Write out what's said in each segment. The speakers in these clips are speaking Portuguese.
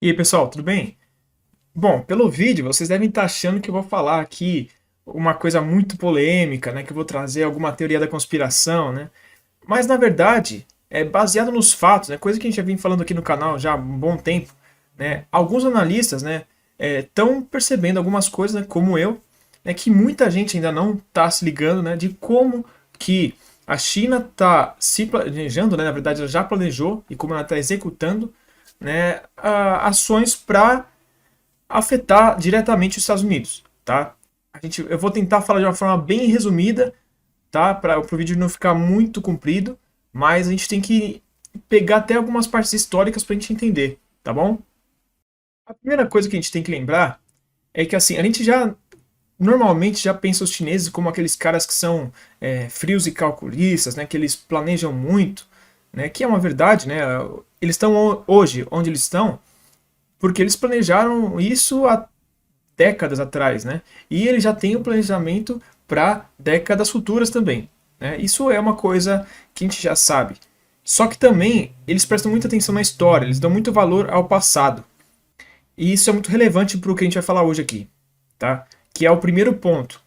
E aí, pessoal, tudo bem? Bom, pelo vídeo, vocês devem estar achando que eu vou falar aqui uma coisa muito polêmica, né? Que eu vou trazer alguma teoria da conspiração, né? Mas, na verdade, é baseado nos fatos, né? Coisa que a gente já vem falando aqui no canal já há um bom tempo, né? Alguns analistas, né? Estão percebendo algumas coisas, né, como eu, né? Que muita gente ainda não está se ligando, né? De como que a China está se planejando, né? Na verdade, ela já planejou e como ela está executando, né? Ações para afetar diretamente os Estados Unidos, tá? Eu vou tentar falar de uma forma bem resumida, tá? Para o vídeo não ficar muito comprido, mas a gente tem que pegar até algumas partes históricas para a gente entender, tá bom? A primeira coisa que a gente tem que lembrar é que assim, a gente já normalmente já pensa os chineses como aqueles caras que são frios e calculistas, né? Que eles planejam muito, né? Que é uma verdade, né? Eles estão hoje onde eles estão porque eles planejaram isso há décadas atrás, né? E ele já tem o planejamento para décadas futuras também, né? Isso é uma coisa que a gente já sabe. Só que também eles prestam muita atenção na história, eles dão muito valor ao passado. E isso é muito relevante para o que a gente vai falar hoje aqui, tá? Que é o primeiro ponto.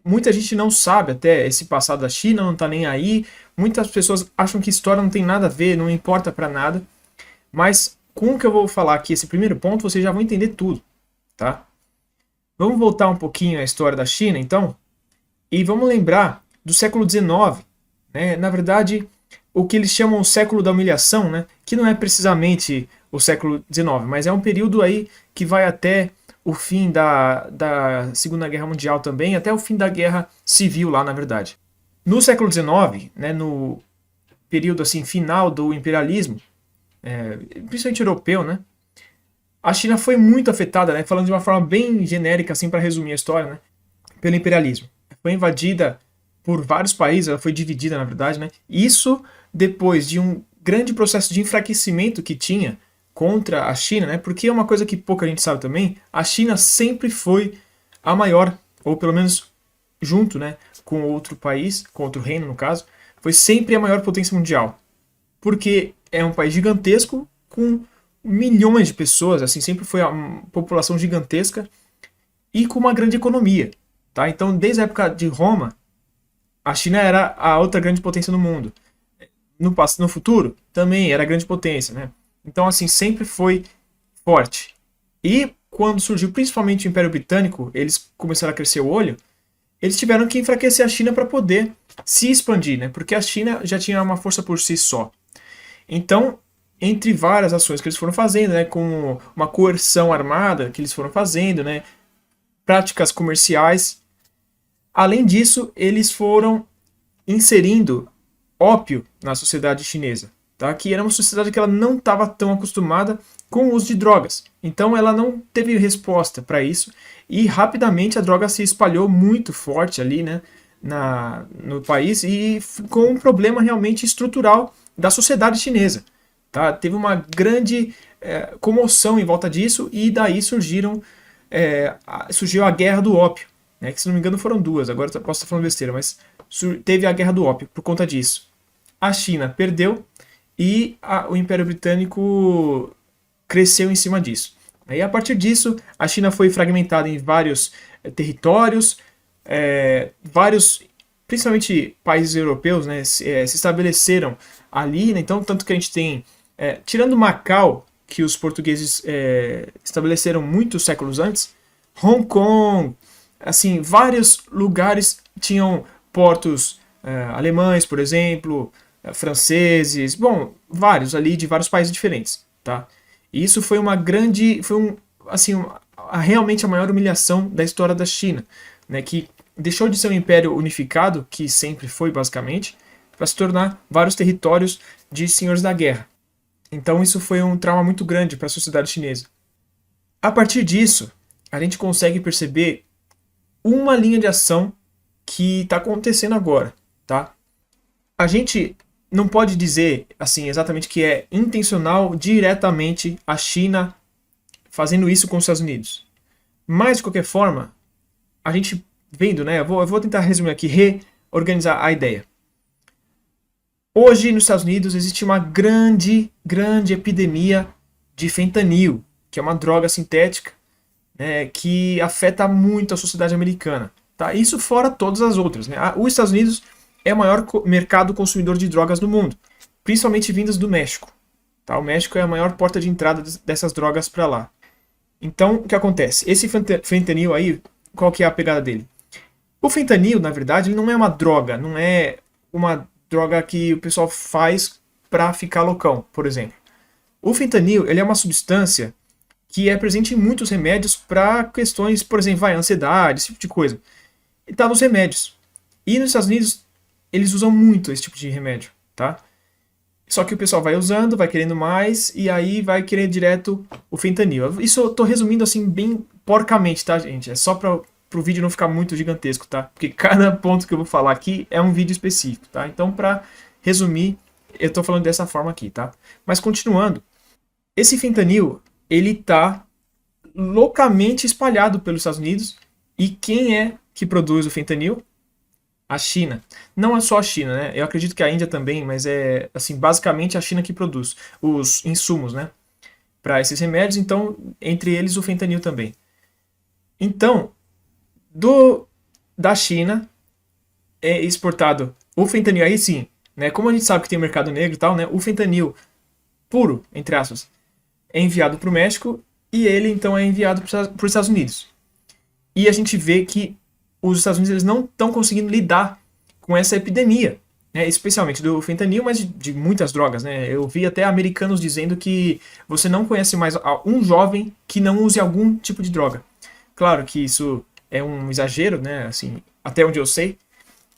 Muita gente não sabe até esse passado da China, não está nem aí. Muitas pessoas acham que história não tem nada a ver, não importa para nada. Mas com o que eu vou falar aqui, esse primeiro ponto, vocês já vão entender tudo, tá? Vamos voltar um pouquinho à história da China, então, e vamos lembrar do século XIX, né? Na verdade, o que eles chamam o século da humilhação, né? Que não é precisamente o século XIX, mas é um período aí que vai até o fim da Segunda Guerra Mundial também, até o fim da Guerra Civil lá, na verdade. No século XIX, né, no período assim final do imperialismo, principalmente europeu, né? A China foi muito afetada, né? Falando de uma forma bem genérica, assim, para resumir a história, né? Pelo imperialismo. Foi invadida por vários países, ela foi dividida, na verdade, né? Isso depois de um grande processo de enfraquecimento que tinha contra a China, né? Porque é uma coisa que pouca gente sabe também, a China sempre foi a maior, ou pelo menos junto, né, com outro país, com outro reino no caso, foi sempre a maior potência mundial. Porque é um país gigantesco com milhões de pessoas, assim, sempre foi uma população gigantesca e com uma grande economia, tá? Então, desde a época de Roma, a China era a outra grande potência no mundo. No futuro, também era a grande potência, né? Então, assim, sempre foi forte. E quando surgiu principalmente o Império Britânico, eles começaram a crescer o olho, eles tiveram que enfraquecer a China para poder se expandir, né? Porque a China já tinha uma força por si só. Então, entre várias ações que eles foram fazendo, né, como uma coerção armada que eles foram fazendo, né, práticas comerciais, além disso, eles foram inserindo ópio na sociedade chinesa, tá? Que era uma sociedade que ela não estava tão acostumada com o uso de drogas. Então ela não teve resposta para isso e rapidamente a droga se espalhou muito forte ali, né, no país e ficou um problema realmente estrutural da sociedade chinesa. Tá? Teve uma grande comoção em volta disso e daí surgiu a Guerra do Ópio, né, que se não me engano foram duas, agora eu posso estar falando besteira, mas teve a Guerra do Ópio por conta disso. A China perdeu e o Império Britânico cresceu em cima disso. Aí, a partir disso, a China foi fragmentada em vários territórios, vários, principalmente países europeus, né, se estabeleceram ali, né, então tanto que a gente tem, tirando Macau, que os portugueses estabeleceram muitos séculos antes, Hong Kong, assim, vários lugares tinham portos alemães, por exemplo, franceses, bom, vários ali de vários países diferentes, tá? E isso foi uma grande, assim, realmente a maior humilhação da história da China, né? Que deixou de ser um império unificado, que sempre foi basicamente, para se tornar vários territórios de senhores da guerra. Então isso foi um trauma muito grande para a sociedade chinesa. A partir disso, a gente consegue perceber uma linha de ação que está acontecendo agora, tá? A gente não pode dizer assim exatamente que é intencional diretamente a China fazendo isso com os Estados Unidos. Mas de qualquer forma, a gente vendo, né? Eu vou tentar resumir aqui, reorganizar a ideia. Hoje nos Estados Unidos existe uma grande epidemia de fentanil, que é uma droga sintética, né, que afeta muito a sociedade americana. Tá? Isso fora todas as outras. Né? Os Estados Unidos é o maior mercado consumidor de drogas do mundo, principalmente vindas do México. Tá? O México é a maior porta de entrada dessas drogas para lá. Então, o que acontece? Esse fentanil aí, qual que é a pegada dele? O fentanil, na verdade, ele não é uma droga, não é uma droga que o pessoal faz para ficar loucão, por exemplo. O fentanil, ele é uma substância que é presente em muitos remédios para questões, por exemplo, ansiedade, esse tipo de coisa. E tá nos remédios. E nos Estados Unidos, eles usam muito esse tipo de remédio, tá? Só que o pessoal vai usando, vai querendo mais, e aí vai querer direto o fentanil. Isso eu tô resumindo assim, bem porcamente, tá, gente? É só para o vídeo não ficar muito gigantesco, tá? Porque cada ponto que eu vou falar aqui é um vídeo específico, tá? Então, para resumir, eu tô falando dessa forma aqui, tá? Mas continuando, esse fentanil, ele tá loucamente espalhado pelos Estados Unidos. E quem é que produz o fentanil? A China. Não é só a China, né? Eu acredito que a Índia também, mas é assim, basicamente a China que produz os insumos, né, para esses remédios, então, entre eles o fentanil também. Então, da China é exportado o fentanil aí sim, né? Como a gente sabe que tem mercado negro e tal, né? O fentanil puro, entre aspas, é enviado para o México e ele então é enviado para os Estados Unidos. E a gente vê que os Estados Unidos eles não estão conseguindo lidar com essa epidemia, né? Especialmente do fentanil, mas de muitas drogas. Né? Eu vi até americanos dizendo que você não conhece mais um jovem que não use algum tipo de droga. Claro que isso é um exagero, né? Assim, até onde eu sei,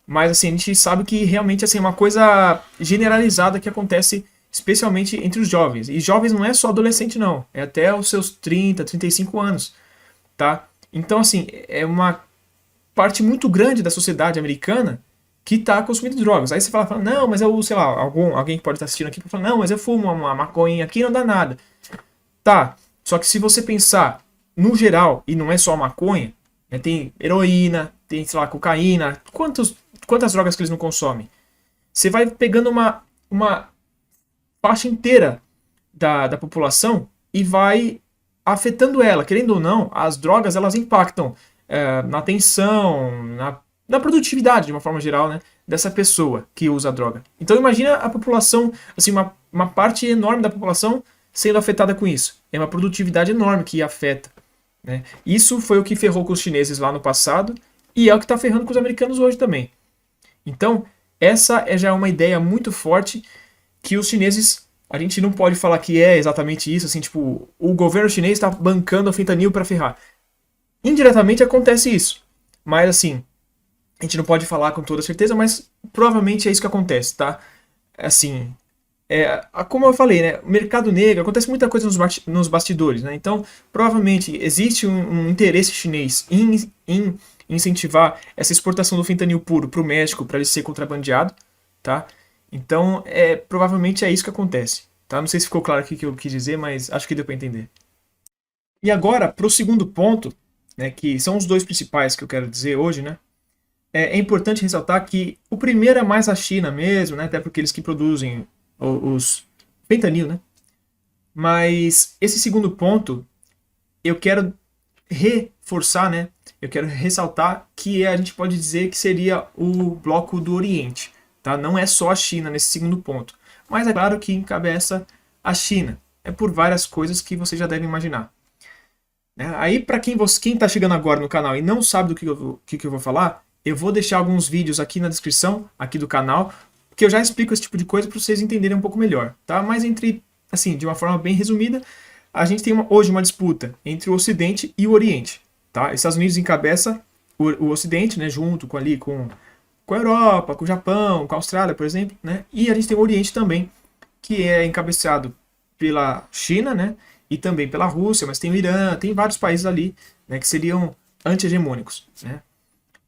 mas assim, a gente sabe que realmente assim, é uma coisa generalizada que acontece especialmente entre os jovens. E jovens não é só adolescente não, é até os seus 30, 35 anos, tá? Então assim, é uma parte muito grande da sociedade americana que está consumindo drogas. Aí você fala, não, mas eu, sei lá, alguém que pode estar assistindo aqui fala, não, mas eu fumo uma maconha aqui, não dá nada. Tá, só que se você pensar no geral, e não é só maconha, né, tem heroína, tem, sei lá, cocaína, quantas drogas que eles não consomem? Você vai pegando uma faixa inteira da população e vai afetando ela. Querendo ou não, as drogas elas impactam na atenção, na produtividade, de uma forma geral, né, dessa pessoa que usa a droga. Então imagina a população, assim, uma parte enorme da população sendo afetada com isso. É uma produtividade enorme que afeta. Né? Isso foi o que ferrou com os chineses lá no passado e é o que está ferrando com os americanos hoje também. Então, essa já é uma ideia muito forte que os chineses, a gente não pode falar que é exatamente isso, assim, tipo, o governo chinês está bancando a fentanil para ferrar. Indiretamente acontece isso, mas assim, a gente não pode falar com toda certeza, mas provavelmente é isso que acontece, tá? Assim, como eu falei, né, mercado negro, acontece muita coisa nos bastidores, né? Então, provavelmente existe um interesse chinês em incentivar essa exportação do fentanil puro para o México para ele ser contrabandeado, tá? Então, provavelmente é isso que acontece, tá? Não sei se ficou claro aqui o que eu quis dizer, mas acho que deu para entender. E agora, para o segundo ponto, né, que são os dois principais que eu quero dizer hoje, né? É importante ressaltar que o primeiro é mais a China mesmo, né? Até porque eles que produzem os fentanil, né? Mas esse segundo ponto eu quero reforçar, né? Eu quero ressaltar que a gente pode dizer que seria o bloco do Oriente, tá? Não é só a China nesse segundo ponto, mas é claro que encabeça a China. É por várias coisas que você já deve imaginar. Aí, para quem está chegando agora no canal e não sabe do que eu vou falar, eu vou deixar alguns vídeos aqui na descrição aqui do canal, que eu já explico esse tipo de coisa para vocês entenderem um pouco melhor, tá? Mas assim, de uma forma bem resumida, a gente tem hoje uma disputa entre o Ocidente e o Oriente, tá? Os Estados Unidos encabeça o Ocidente, né, junto com a Europa, com o Japão, com a Austrália, por exemplo, né? E a gente tem o Oriente também, que é encabeçado pela China, né? E também pela Rússia, mas tem o Irã, tem vários países ali, né, que seriam anti-hegemônicos, né?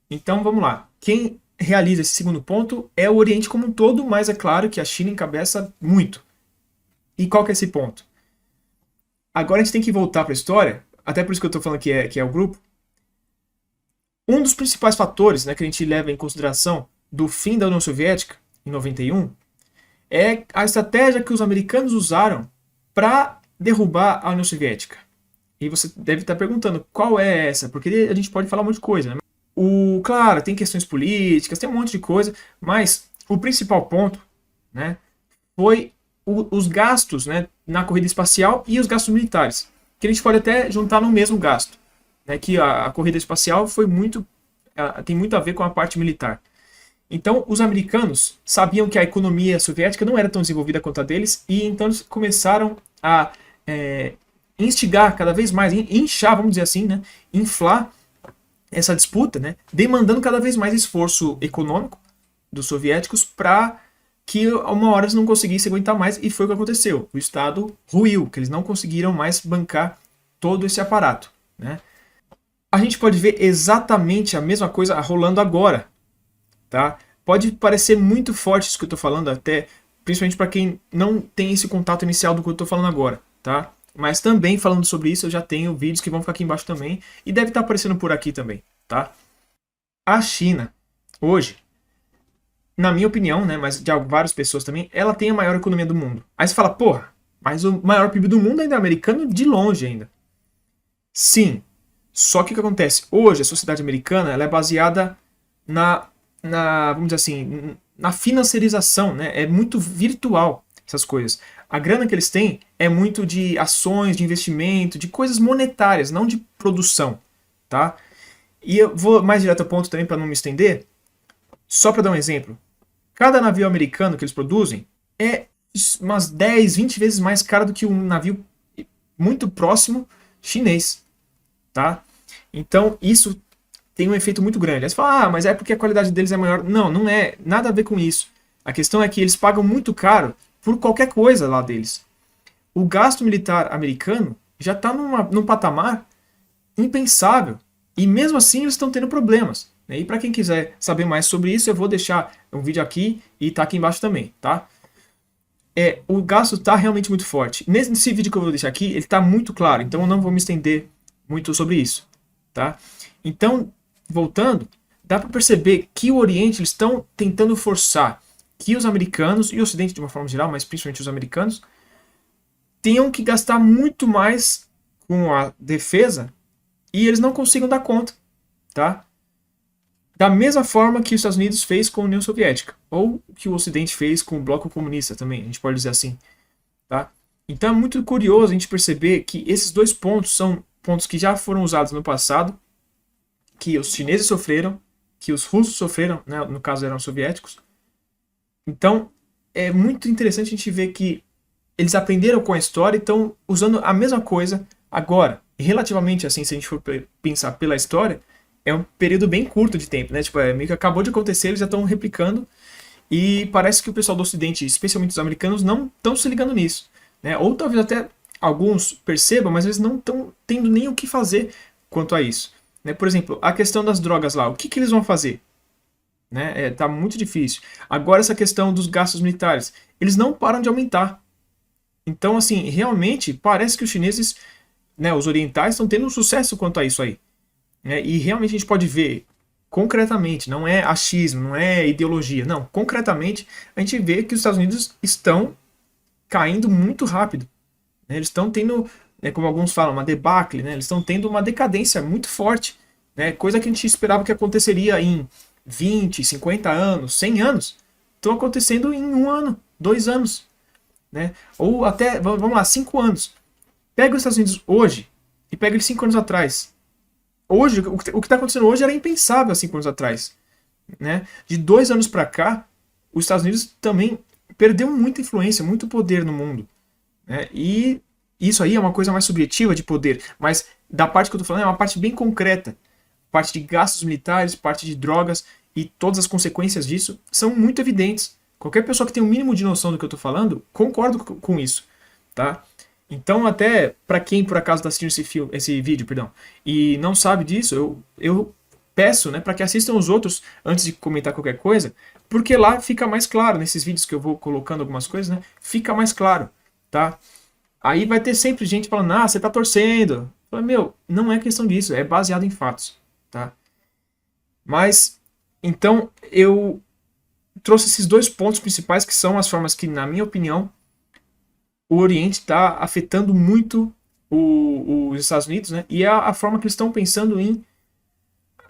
Então vamos lá. Quem realiza esse segundo ponto é o Oriente como um todo, mas é claro que a China encabeça muito. E qual que é esse ponto? Agora a gente tem que voltar para a história, até por isso que eu estou falando que é o grupo. Um dos principais fatores, né, que a gente leva em consideração do fim da União Soviética, em 91, é a estratégia que os americanos usaram para derrubar a União Soviética. E você deve estar perguntando, qual é essa? Porque a gente pode falar um monte de coisa, né? Claro, tem questões políticas, tem um monte de coisa, mas o principal ponto, né, foi os gastos, né, na corrida espacial e os gastos militares, que a gente pode até juntar no mesmo gasto, né, que a corrida espacial foi muito, tem muito a ver com a parte militar. Então, os americanos sabiam que a economia soviética não era tão desenvolvida quanto a deles, e então eles começaram a instigar cada vez mais, inchar, vamos dizer assim, né, inflar essa disputa, né, demandando cada vez mais esforço econômico dos soviéticos para que uma hora eles não conseguissem aguentar mais, e foi o que aconteceu. O Estado ruiu, que eles não conseguiram mais bancar todo esse aparato, né. A gente pode ver exatamente a mesma coisa rolando agora, tá? Pode parecer muito forte isso que eu estou falando, até principalmente para quem não tem esse contato inicial do que eu estou falando agora, tá? Mas também falando sobre isso eu já tenho vídeos que vão ficar aqui embaixo também e deve estar aparecendo por aqui também, tá? A China hoje, na minha opinião, né, mas de várias pessoas também, ela tem a maior economia do mundo. Aí você fala, porra, mas o maior PIB do mundo ainda é americano de longe ainda. Sim, só que o que acontece? Hoje a sociedade americana ela é baseada vamos dizer assim, na financiarização, né? É muito virtual essas coisas. A grana que eles têm é muito de ações, de investimento, de coisas monetárias, não de produção, tá? E eu vou mais direto ao ponto também para não me estender, só para dar um exemplo. Cada navio americano que eles produzem é umas 10, 20 vezes mais caro do que um navio muito próximo chinês, tá? Então, isso tem um efeito muito grande. Aí você fala, mas é porque a qualidade deles é maior. Não, não é nada a ver com isso. A questão é que eles pagam muito caro por qualquer coisa lá deles. O gasto militar americano já está num patamar impensável. E mesmo assim eles estão tendo problemas. E para quem quiser saber mais sobre isso, eu vou deixar um vídeo aqui e tá aqui embaixo também, tá? O gasto está realmente muito forte. Nesse vídeo que eu vou deixar aqui, ele está muito claro, então eu não vou me estender muito sobre isso, tá? Então, voltando, dá para perceber que o Oriente eles estão tentando forçar que os americanos, e o Ocidente de uma forma geral, mas principalmente os americanos, tenham que gastar muito mais com a defesa e eles não consigam dar conta, tá? Da mesma forma que os Estados Unidos fez com a União Soviética, ou que o Ocidente fez com o bloco comunista também, a gente pode dizer assim, tá? Então é muito curioso a gente perceber que esses dois pontos são pontos que já foram usados no passado, que os chineses sofreram, que os russos sofreram, né, no caso eram soviéticos. Então é muito interessante a gente ver que eles aprenderam com a história e estão usando a mesma coisa agora. E relativamente assim, se a gente for pensar pela história, é um período bem curto de tempo, né? Tipo, meio que acabou de acontecer, eles já estão replicando. E parece que o pessoal do Ocidente, especialmente os americanos, não estão se ligando nisso, né? Ou talvez até alguns percebam, mas eles não estão tendo nem o que fazer quanto a isso, né? Por exemplo, a questão das drogas lá, o que eles vão fazer? Né? Tá muito difícil. Agora essa questão dos gastos militares, eles não param de aumentar. Então, assim, realmente parece que os chineses, né, os orientais, estão tendo um sucesso quanto a isso aí, né? E realmente a gente pode ver concretamente, não é achismo, não é ideologia, não, concretamente a gente vê que os Estados Unidos estão caindo muito rápido, né? Eles estão tendo, né, como alguns falam, uma debacle, né? Eles estão tendo uma decadência muito forte, né? Coisa que a gente esperava que aconteceria em 20, 50 anos, 100 anos, estão acontecendo em 1 ano, 2 anos, né? Ou até, vamos lá, 5 anos. Pega os Estados Unidos hoje e pega eles 5 anos atrás. Hoje, o que está acontecendo hoje era impensável há 5 anos atrás, né? De 2 anos para cá, os Estados Unidos também perdeu muita influência, muito poder no mundo, né? E isso aí é uma coisa mais subjetiva de poder, mas da parte que eu estou falando é uma parte bem concreta. Parte de gastos militares, parte de drogas e todas as consequências disso são muito evidentes. Qualquer pessoa que tem o mínimo de noção do que eu estou falando, concordo com isso, tá? Então, até para quem por acaso está assistindo esse vídeo, perdão, e não sabe disso, eu peço, né, para que assistam os outros antes de comentar qualquer coisa, porque lá fica mais claro, nesses vídeos que eu vou colocando algumas coisas, né, fica mais claro, tá? Aí vai ter sempre gente falando, você tá torcendo. Eu falo, meu, não é questão disso, é baseado em fatos, tá? Mas, então, eu trouxe esses dois pontos principais que são as formas que, na minha opinião, o Oriente está afetando muito os Estados Unidos, né? E é a forma que eles estão pensando em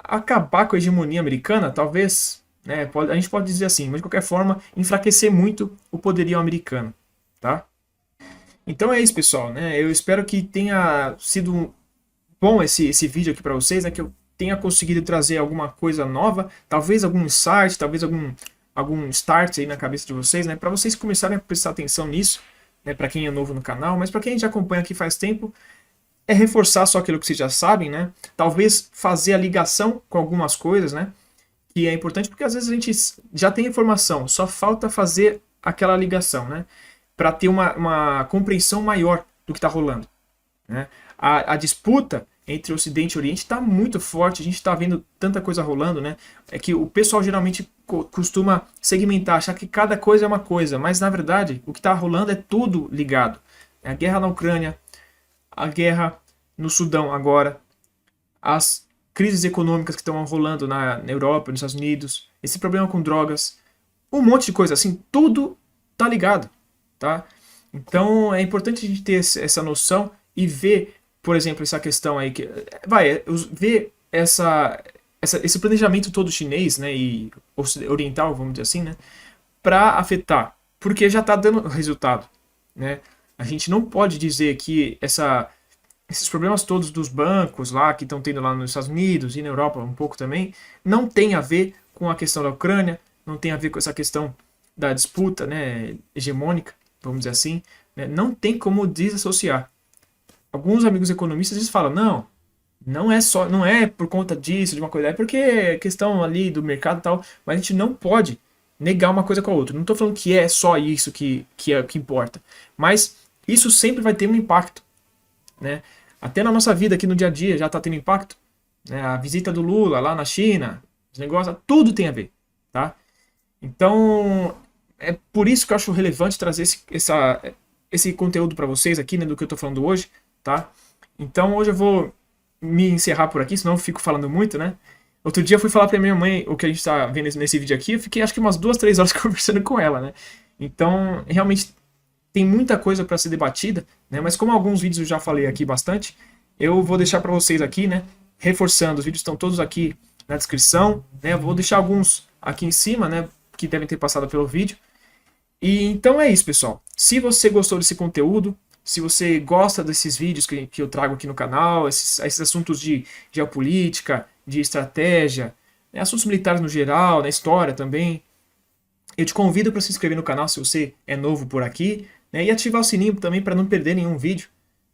acabar com a hegemonia americana, talvez, né? A gente pode dizer assim, mas de qualquer forma, enfraquecer muito o poderio americano, tá? Então é isso, pessoal, né? Eu espero que tenha sido bom esse vídeo aqui para vocês, né? Que eu tenha conseguido trazer alguma coisa nova, talvez algum insight, talvez algum start aí na cabeça de vocês, né? Para vocês começarem a prestar atenção nisso, né? Para quem é novo no canal, mas para quem já acompanha aqui faz tempo, é reforçar só aquilo que vocês já sabem, né? Talvez fazer a ligação com algumas coisas, né? Que é importante porque às vezes a gente já tem informação, só falta fazer aquela ligação, né? Para ter uma compreensão maior do que está rolando, né? A disputa entre Ocidente e Oriente está muito forte, a gente está vendo tanta coisa rolando, né? É que o pessoal geralmente costuma segmentar, achar que cada coisa é uma coisa, mas na verdade o que está rolando é tudo ligado. A guerra na Ucrânia, a guerra no Sudão agora, as crises econômicas que estão rolando na Europa, nos Estados Unidos, esse problema com drogas, um monte de coisa assim, tudo tá ligado, tá? Então é importante a gente ter essa noção e ver, por exemplo, essa questão aí que ver esse planejamento todo chinês, né, e oriental, vamos dizer assim, né, para afetar, porque já está dando resultado, né? A gente não pode dizer que esses problemas todos dos bancos lá que estão tendo lá nos Estados Unidos e na Europa um pouco também, não tem a ver com a questão da Ucrânia, não tem a ver com essa questão da disputa, né, hegemônica, vamos dizer assim, né? Não tem como desassociar. Alguns amigos economistas eles falam, não é por conta disso, de uma coisa, é porque é questão ali do mercado e tal, mas a gente não pode negar uma coisa com a outra. Não estou falando que é só isso que é o que importa, mas isso sempre vai ter um impacto, né? Até na nossa vida aqui no dia a dia já está tendo impacto, né? A visita do Lula lá na China, os negócios, tudo tem a ver, tá? Então, é por isso que eu acho relevante trazer esse conteúdo para vocês aqui, né, do que eu estou falando hoje, tá? Então, hoje eu vou me encerrar por aqui, senão eu fico falando muito, né? Outro dia eu fui falar pra minha mãe o que a gente tá vendo nesse vídeo aqui, eu fiquei acho que umas 2, 3 horas conversando com ela, né? Então, realmente tem muita coisa para ser debatida, né? Mas como alguns vídeos eu já falei aqui bastante, eu vou deixar para vocês aqui, né? Reforçando, os vídeos estão todos aqui na descrição, né? Eu vou deixar alguns aqui em cima, né? Que devem ter passado pelo vídeo. E então é isso, pessoal. Se você gostou desse conteúdo, se você gosta desses vídeos que eu trago aqui no canal, esses assuntos de geopolítica, de estratégia, né, assuntos militares no geral, na história também, eu te convido para se inscrever no canal se você é novo por aqui, né, e ativar o sininho também para não perder nenhum vídeo.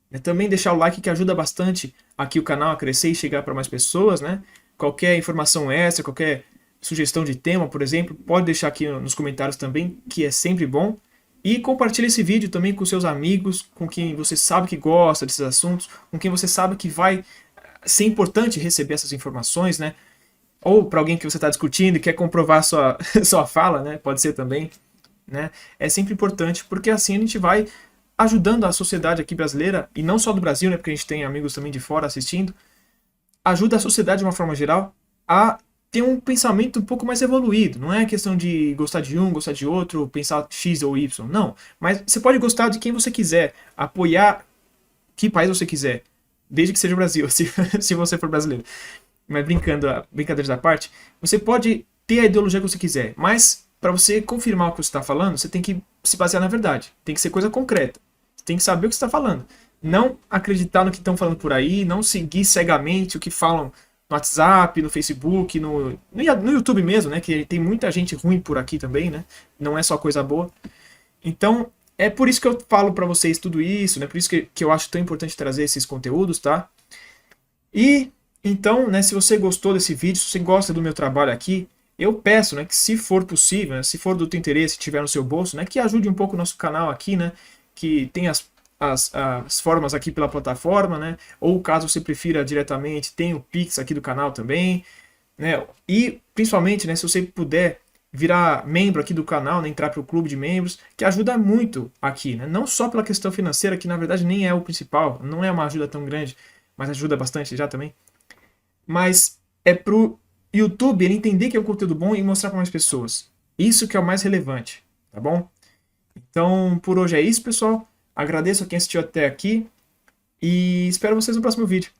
Né, também deixar o like que ajuda bastante aqui o canal a crescer e chegar para mais pessoas. Né? Qualquer informação extra, qualquer sugestão de tema, por exemplo, pode deixar aqui nos comentários também, que é sempre bom. E compartilhe esse vídeo também com seus amigos, com quem você sabe que gosta desses assuntos, com quem você sabe que vai ser importante receber essas informações, né? Ou para alguém que você está discutindo e quer comprovar sua fala, né? Pode ser também, né? É sempre importante, porque assim a gente vai ajudando a sociedade aqui brasileira, e não só do Brasil, né? Porque a gente tem amigos também de fora assistindo, ajuda a sociedade de uma forma geral a ter um pensamento um pouco mais evoluído. Não é questão de gostar de um, gostar de outro, pensar X ou Y. Não. Mas você pode gostar de quem você quiser, apoiar que país você quiser, desde que seja o Brasil, se você for brasileiro. Mas brincando, brincadeiras à parte, você pode ter a ideologia que você quiser, mas para você confirmar o que você está falando, você tem que se basear na verdade. Tem que ser coisa concreta. Você tem que saber o que você está falando. Não acreditar no que estão falando por aí, não seguir cegamente o que falam no WhatsApp, no Facebook, no YouTube mesmo, né? Que tem muita gente ruim por aqui também, né? Não é só coisa boa. Então, é por isso que eu falo para vocês tudo isso, né? Por isso que eu acho tão importante trazer esses conteúdos, tá? E, então, né? Se você gostou desse vídeo, se você gosta do meu trabalho aqui, eu peço, né? Que se for possível, né, se for do teu interesse, tiver no seu bolso, né? Que ajude um pouco o nosso canal aqui, né? Que tem as formas aqui pela plataforma, né? Ou caso você prefira diretamente, tem o Pix aqui do canal também, né? E principalmente, né, se você puder virar membro aqui do canal, né, entrar para o clube de membros, que ajuda muito aqui, né? Não só pela questão financeira, que na verdade nem é o principal, não é uma ajuda tão grande, mas ajuda bastante já também. Mas é pro YouTube ele entender que é um conteúdo bom e mostrar para mais pessoas. Isso que é o mais relevante, tá bom? Então, por hoje é isso, pessoal. Agradeço a quem assistiu até aqui e espero vocês no próximo vídeo.